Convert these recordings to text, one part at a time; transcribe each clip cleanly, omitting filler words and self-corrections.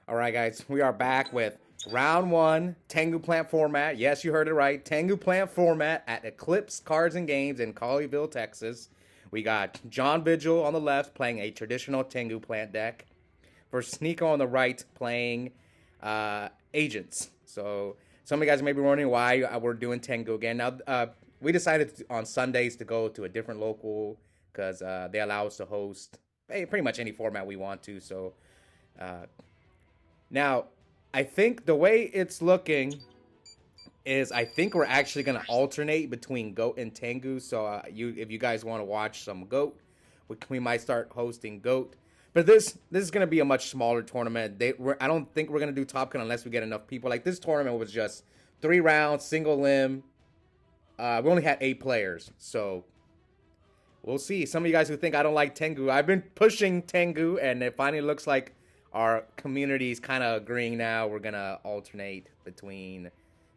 All right, guys, we are back with round one, Tengu Plant format. Yes, you heard it right. Tengu Plant format at Eclipse Cards and Games in Colleyville, Texas. We got John Vigil on the left playing a traditional Tengu Plant deck versus Nico on the right playing Agents. So some of you guys may be wondering why we're doing Tengu again. Now, we decided on Sundays to go to a different local because they allow us to host pretty much any format we want to. So uh, now, I think the way it's looking is I think we're actually going to alternate between Goat and Tengu. So if you guys want to watch some Goat, we might start hosting Goat. But this is going to be a much smaller tournament. I don't think we're going to do Top Gun unless we get enough people. Like this tournament was just 3 rounds, single limb. We only had 8 players, so we'll see. Some of you guys who think I don't like Tengu, I've been pushing Tengu, and it finally looks like our community is kind of agreeing now. We're gonna alternate between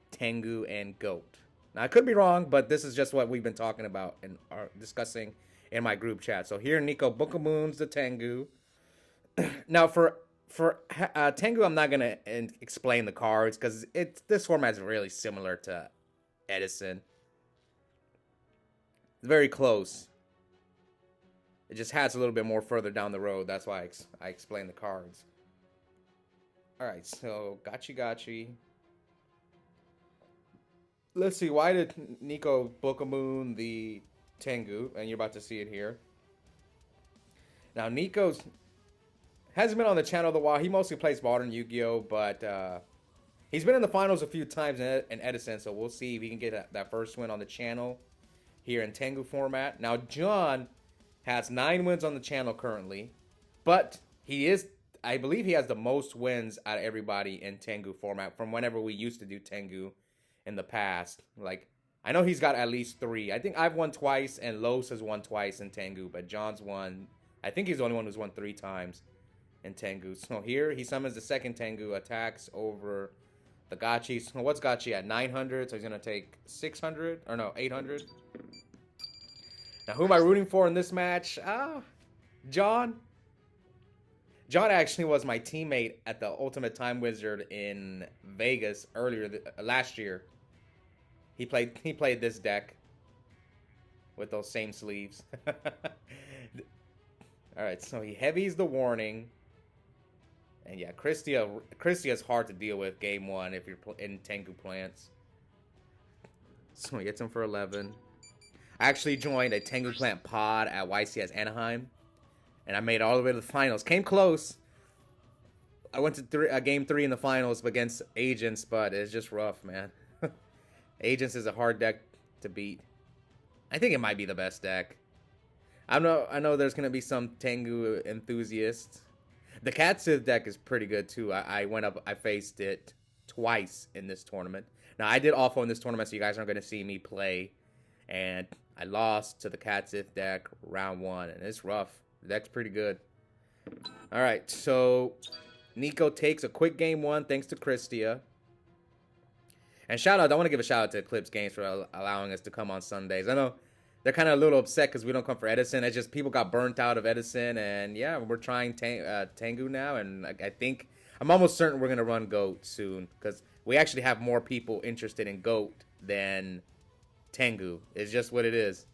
Tengu and Goat. Now I could be wrong, but this is just what we've been talking about and are discussing in my group chat. So here, Nico, Book of Moons, the Tengu. Now for Tengu, I'm not gonna explain the cards because this format is really similar to Edison. It's very close. It just has a little bit more further down the road. That's why I explained the cards. Alright, so Gachi. Let's see, why did Nico Book of Moon the Tengu? And you're about to see it here. Now, Nico's hasn't been on the channel in a while. He mostly plays modern Yu-Gi-Oh! But he's been in the finals a few times in Edison, so we'll see if he can get that first win on the channel here in Tengu format. Now, John has 9 wins on the channel currently, but I believe he has the most wins out of everybody in Tengu format from whenever we used to do Tengu in the past. Like, I know he's got at least 3. I think I've won twice and Los has won twice in Tengu, but John's won. I think he's the only one who's won 3 times in Tengu. So here he summons the second Tengu, attacks over the Gachi. So what's Gachi at? 900, so he's gonna take 600 or no, 800. Now, who am I rooting for in this match? John. John actually was my teammate at the Ultimate Time Wizard in Vegas earlier last year. He played this deck with those same sleeves. All right, so he heavies the warning. And yeah, Christia is hard to deal with game 1 if you're in Tengu plants. So he gets him for 11. I actually joined a Tengu Plant pod at YCS Anaheim, and I made it all the way to the finals. Came close. I went to game 3 in the finals against Agents, but it's just rough, man. Agents is a hard deck to beat. I think it might be the best deck. I know there's gonna be some Tengu enthusiasts. The Katsu deck is pretty good too. I faced it twice in this tournament. Now I did awful in this tournament, so you guys aren't gonna see me play. And I lost to the Katsif deck round 1, and it's rough. The deck's pretty good. All right, so Nico takes a quick game 1 thanks to Christia. And I want to give a shout out to Eclipse Games for allowing us to come on Sundays. I know they're kind of a little upset because we don't come for Edison. It's just people got burnt out of Edison, and yeah, we're trying Tengu now, and I think I'm almost certain we're gonna run Goat soon because we actually have more people interested in Goat than Tengu. Is just what it is.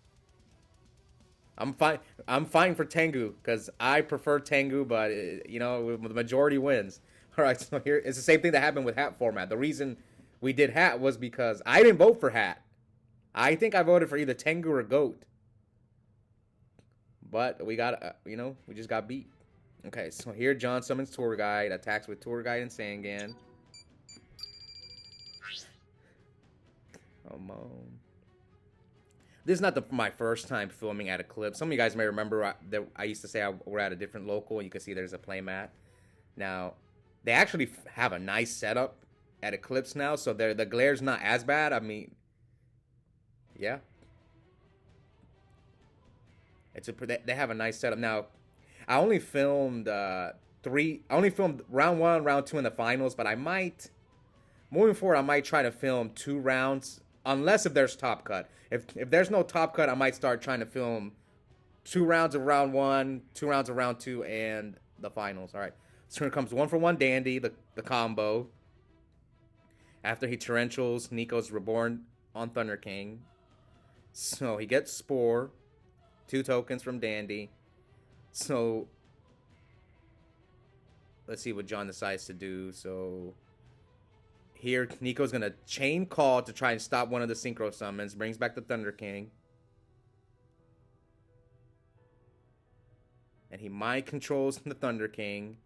I'm fine for Tengu because I prefer Tengu, but the majority wins. All right, so here it's the same thing that happened with Hat format. The reason we did Hat was because I didn't vote for Hat. I think I voted for either Tengu or Goat, but we got we just got beat. Okay, so here John summons Tour Guide, attacks with Tour Guide and Sangan. Come on. This is not my first time filming at Eclipse. Some of you guys may remember that I used to say we're at a different local. You can see there's a playmat. Now, they actually have a nice setup at Eclipse now, so the glare's not as bad. I mean, yeah. They have a nice setup. Now, I only filmed round 1, round 2 in the finals, but moving forward, I might try to film 2 rounds. Unless if there's top cut. If there's no top cut, I might start trying to film 2 rounds of round 1, 2 rounds of round 2, and the finals. All right. So here comes 1-for-1 Dandy, the combo. After he torrentials Nico's Reborn on Thunder King. So he gets Spore. 2 tokens from Dandy. So let's see what John decides to do. So here Nico's going to Chain Call to try and stop one of the Synchro Summons. Brings back the Thunder King. And he Mind Controls the Thunder King.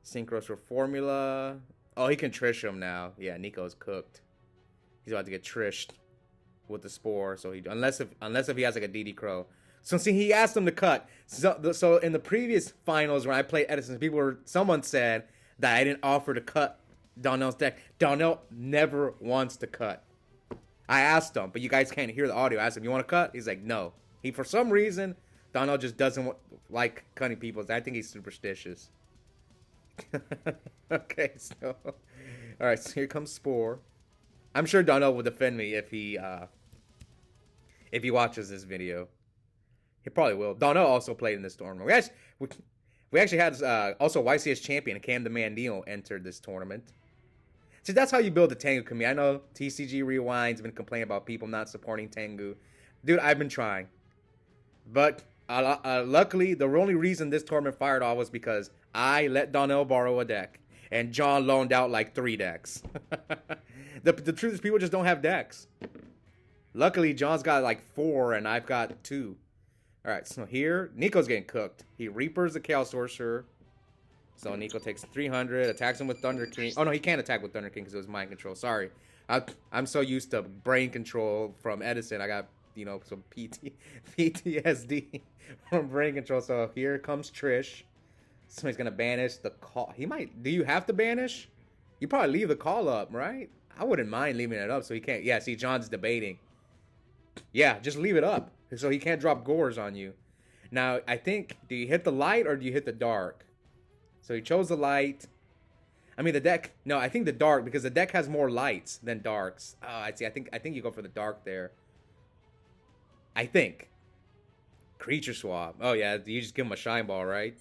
Synchros for Formula. Oh, he can Trish him now. Yeah, Nico's cooked. He's about to get Trished with the Spore. So he unless if he has like a DD Crow. So see, he asked him to cut. So in the previous finals when I played Edison, someone said that I didn't offer to cut Donnell's deck. Donnell never wants to cut. I asked him, but you guys can't hear the audio. I asked him, "You want to cut?" He's like, "No." He for some reason Donnell just doesn't like cutting people. I think he's superstitious. Okay, so all right, so here comes Spore. I'm sure Donnell will defend me if he watches this video. He probably will. Donnell also played in this tournament. We actually had also YCS champion Cam the Man Neal entered this tournament. See, that's how you build a Tengu community. I know TCG Rewind's been complaining about people not supporting Tengu. Dude, I've been trying. But luckily, the only reason this tournament fired off was because I let Donnell borrow a deck. And John loaned out like 3 decks. The truth is people just don't have decks. Luckily, John's got like 4 and I've got 2. Alright, so here, Nico's getting cooked. He Reapers the Chaos Sorcerer. So Nico takes 300, attacks him with Thunder King. Oh no, he can't attack with Thunder King because it was Mind Control. Sorry. I'm so used to Brain Control from Edison. I got, some PTSD from Brain Control. So here comes Trish. So he's going to banish the call. He might. Do you have to banish? You probably leave the call up, right? I wouldn't mind leaving it up so he can't. Yeah, see, John's debating. Yeah, just leave it up so he can't drop Gores on you. Now, I think, do you hit the light or do you hit the dark? So he chose the light. I mean, the deck. No, I think the dark because the deck has more lights than darks. Oh, I see. I think you go for the dark there. I think. Creature swap. Oh, yeah. You just give him a Shine Ball, right?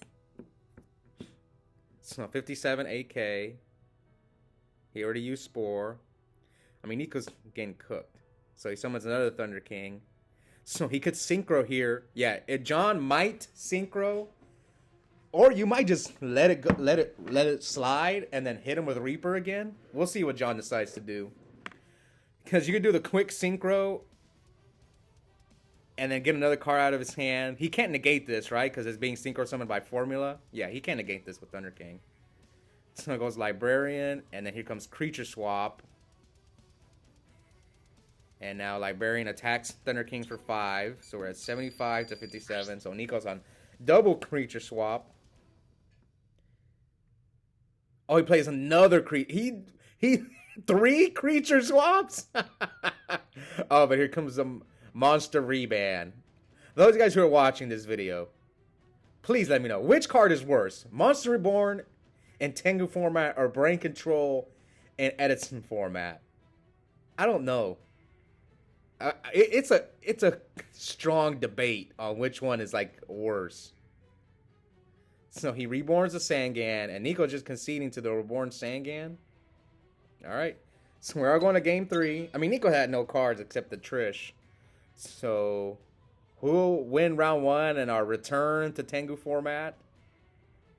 So 57 AK. He already used Spore. I mean, Nico's getting cooked. So he summons another Thunder King. So he could Synchro here. Yeah, John might Synchro. Or you might just let it go, let it slide and then hit him with Reaper again. We'll see what John decides to do. Because you could do the quick Synchro and then get another card out of his hand. He can't negate this, right? Because it's being Synchro summoned by Formula. Yeah, he can't negate this with Thunder King. So it goes Librarian, and then here comes Creature Swap. And now Librarian attacks Thunder King for 5. So we're at 75 to 57. So Nico's on double Creature Swap. Oh, he plays another creature. He 3 creature swaps? Oh, but here comes the Monster Reban. Those guys who are watching this video, please let me know. Which card is worse? Monster Reborn in Tengu format or Brain Control in Edison format? I don't know. It's a strong debate on which one is like worse. So he reborns the Sangan, and Nico just conceding to the reborn Sangan. All right. So we are going to game 3. I mean, Nico had no cards except the Trish. So who will win round 1 and our return to Tengu format?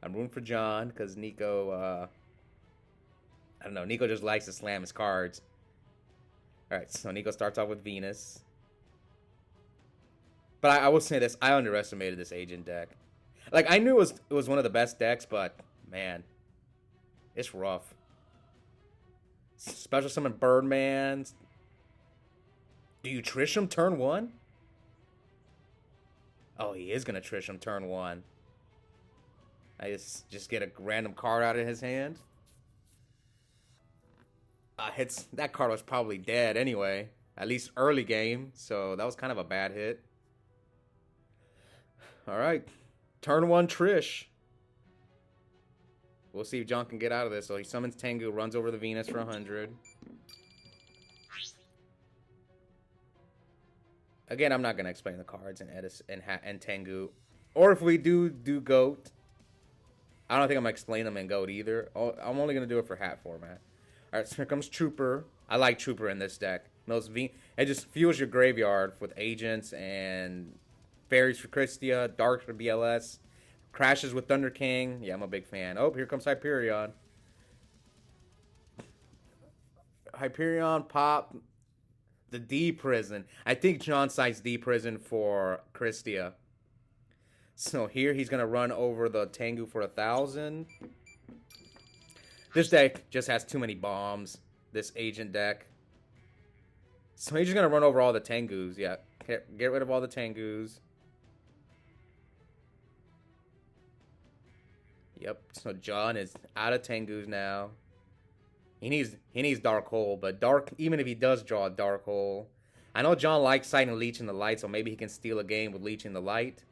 I'm rooting for John because Nico, I don't know. Nico just likes to slam his cards. All right. So Nico starts off with Venus. But I will say this. I underestimated this Agent deck. Like, I knew it was one of the best decks, but, man, it's rough. Special summon Birdman. Do you Trish him turn 1? Oh, he is going to Trish him turn 1. I just get a random card out of his hand. That card was probably dead anyway. At least early game, so that was kind of a bad hit. All right. Turn 1 Trish. We'll see if John can get out of this. So he summons Tengu, runs over the Venus for 100. Again, I'm not going to explain the cards in Edison and Tengu. Or if we do GOAT. I don't think I'm gonna explain them in goat either. I'm only gonna do it for hat format. All right, so here comes Trooper. I like Trooper in this deck. It just fuels your graveyard with agents and fairies for Christia, darks for BLS, crashes with Thunder King. Yeah, I'm a big fan. Oh, here comes Hyperion. Hyperion pop the D prison. I think John cites D prison for Christia. So here he's gonna run over the Tengu for 1,000. This deck just has too many bombs. This agent deck. So he's just gonna run over all the Tengus. Yeah, get rid of all the Tengus. Yep. So John is out of Tengus now. He needs Dark Hole, but even if he does draw a Dark Hole, I know John likes citing Leech in the Light, so maybe he can steal a game with Leech in the Light.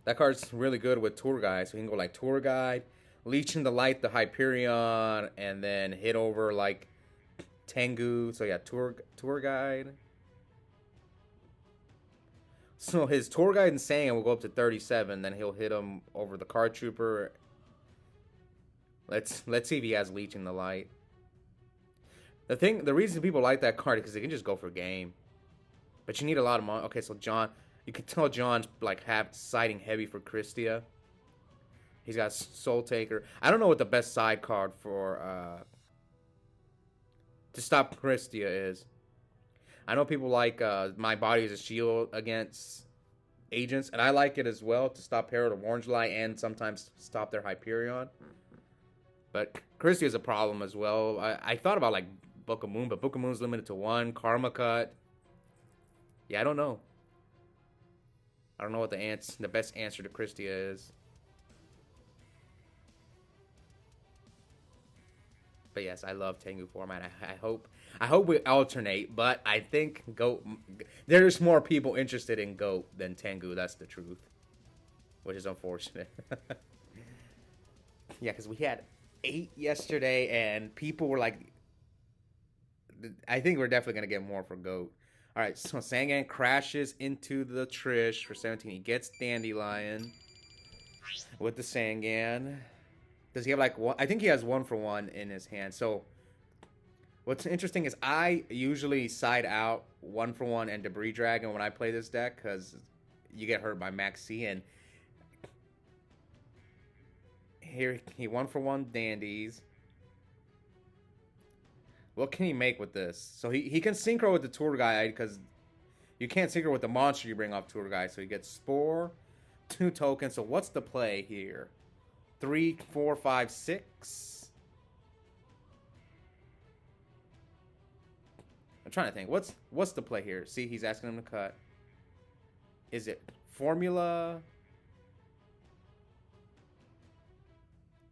That card's really good with Tour Guide, so he can go like Tour Guide, Leech in the Light, the Hyperion, and then hit over like Tengu. So yeah, Tour Guide. So his Tour Guide and Saiyan will go up to 37, then he'll hit him over the Card Trooper. Let's see if he has Leech in the Light. The reason people like that card is because they can just go for game. But you need a lot of money. Okay, so John, you can tell John's like siding heavy for Christia. He's got Soul Taker. I don't know what the best side card for to stop Christia is. I know people like My Body is a Shield against agents, and I like it as well to stop Herald of Orange Light and sometimes stop their Hyperion. But Christia is a problem as well. I thought about like Book of Moon, but Book of Moon's limited to one. Karma Cut. Yeah, I don't know. I don't know what the best answer to Christia is. But yes, I love Tengu format. I hope we alternate, but I think Goat. There's more people interested in Goat than Tengu. That's the truth, which is unfortunate. Yeah, because we had 8 yesterday, and people were like, I think we're definitely gonna get more for Goat. All right, so Sangan crashes into the Trish for 17. He gets Dandelion with the Sangan. Does he have like one? I think he has 1-for-1 in his hand. So what's interesting is I usually side out 1-for-1 and Debris Dragon when I play this deck because you get hurt by Max C. And here he 1-for-1 Dandies. What can he make with this? So he can synchro with the Tour Guide because you can't synchro with the monster you bring off Tour Guide. So he gets Spore, 2 tokens. So what's the play here? 3, 4, 5, 6. I'm trying to think. What's the play here? See, he's asking him to cut. Is it Formula?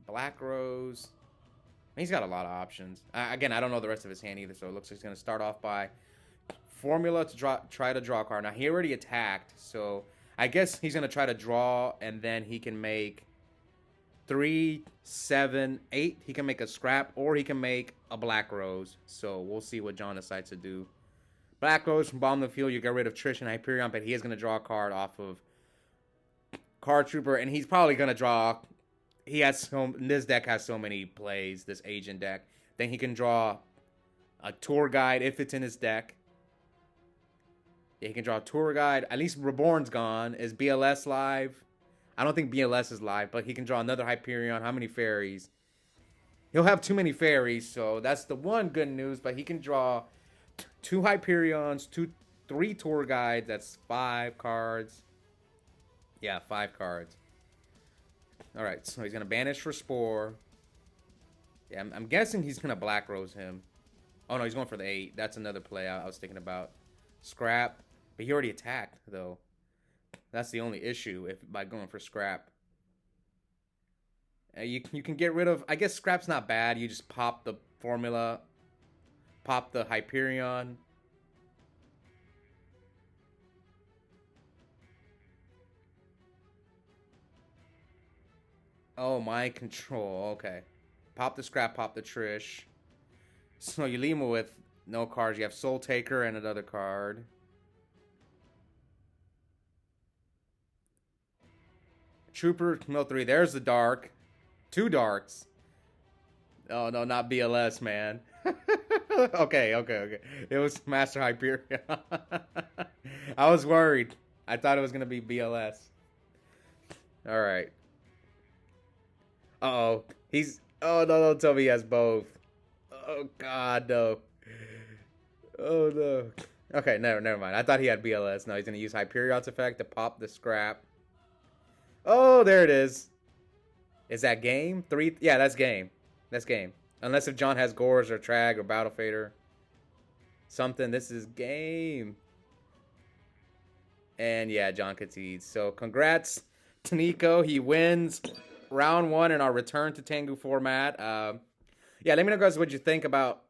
Black Rose? He's got a lot of options. Again, I don't know the rest of his hand either, so it looks like he's going to start off by Formula to try to draw a card. Now, he already attacked, so I guess he's going to try to draw, and then he can make 3, 7, 8. He can make a scrap, or he can make a Black Rose. So we'll see what John decides to do. Black Rose from bottom of the field, you get rid of Trish and Hyperion, but he is going to draw a card off of Card Trooper, and he's probably going to draw. This deck has so many plays, this agent deck. Then he can draw a Tour Guide if it's in his deck. Yeah, he can draw a Tour Guide. At least Reborn's gone. Is BLS live? I don't think BLS is live, but he can draw another Hyperion. How many fairies? He'll have too many fairies, so that's the one good news. But he can draw 2 Hyperions, 3 Tour Guides. That's 5 cards. Yeah, 5 cards. All right, so he's going to banish for Spore. Yeah, I'm guessing he's going to Black Rose him. Oh, no, he's going for the 8. That's another play I was thinking about. Scrap. But he already attacked, though. That's the only issue by going for Scrap. You can get rid of... I guess Scrap's not bad. You just pop the Formula. Pop the Hyperion. Oh, Mind Control. Okay. Pop the Scrap, pop the Trish. So you leave him with no cards. You have Soul Taker and another card. Trooper Mill 3. There's the dark. 2 darks. Oh, no, not BLS, man. Okay. It was Master Hyperion. I was worried. I thought it was going to be BLS. All right. Uh-oh. Oh, no, don't tell me he has both. Oh, God, no. Oh, no. Okay, never mind. I thought he had BLS. No, he's going to use Hyperion's effect to pop the scrap. Oh, there it is. Is that game? 3? Yeah, that's game. That's game. Unless if John has Gores or Trag or Battle Fader. Something. This is game. And yeah, John concedes. So congrats to Nico. He wins round 1 in our return to Tengu format. Yeah, let me know, guys, what you think about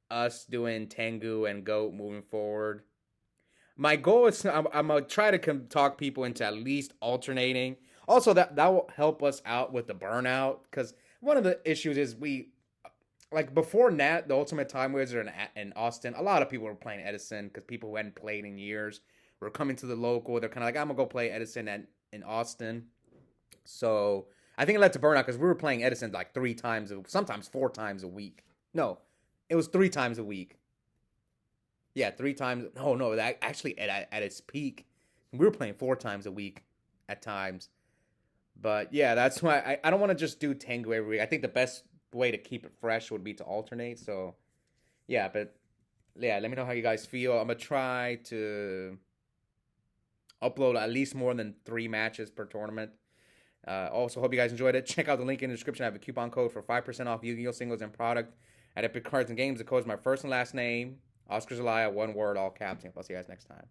us doing Tengu and GOAT moving forward. My goal is I'm going to try to talk people into at least alternating. Also, that will help us out with the burnout. Because one of the issues is like before Nat, the Ultimate Time Wizard in Austin, a lot of people were playing Edison because people who hadn't played in years were coming to the local. They're kind of like, I'm going to go play Edison in Austin. So I think it led to burnout because we were playing Edison like 3 times, sometimes 4 times a week. No, it was 3 times a week. Yeah, 3 times. No, that actually at its peak, we were playing 4 times a week at times. But yeah, that's why I don't want to just do Tengu every week. I think the best way to keep it fresh would be to alternate. So yeah, but yeah, let me know how you guys feel. I'm going to try to upload at least more than 3 matches per tournament. Also, hope you guys enjoyed it. Check out the link in the description. I have a coupon code for 5% off Yu-Gi-Oh! Singles and product at Epic Cards and Games. The code is my first and last name, Oscar Zelaya, one word, all caps. I'll see you guys next time.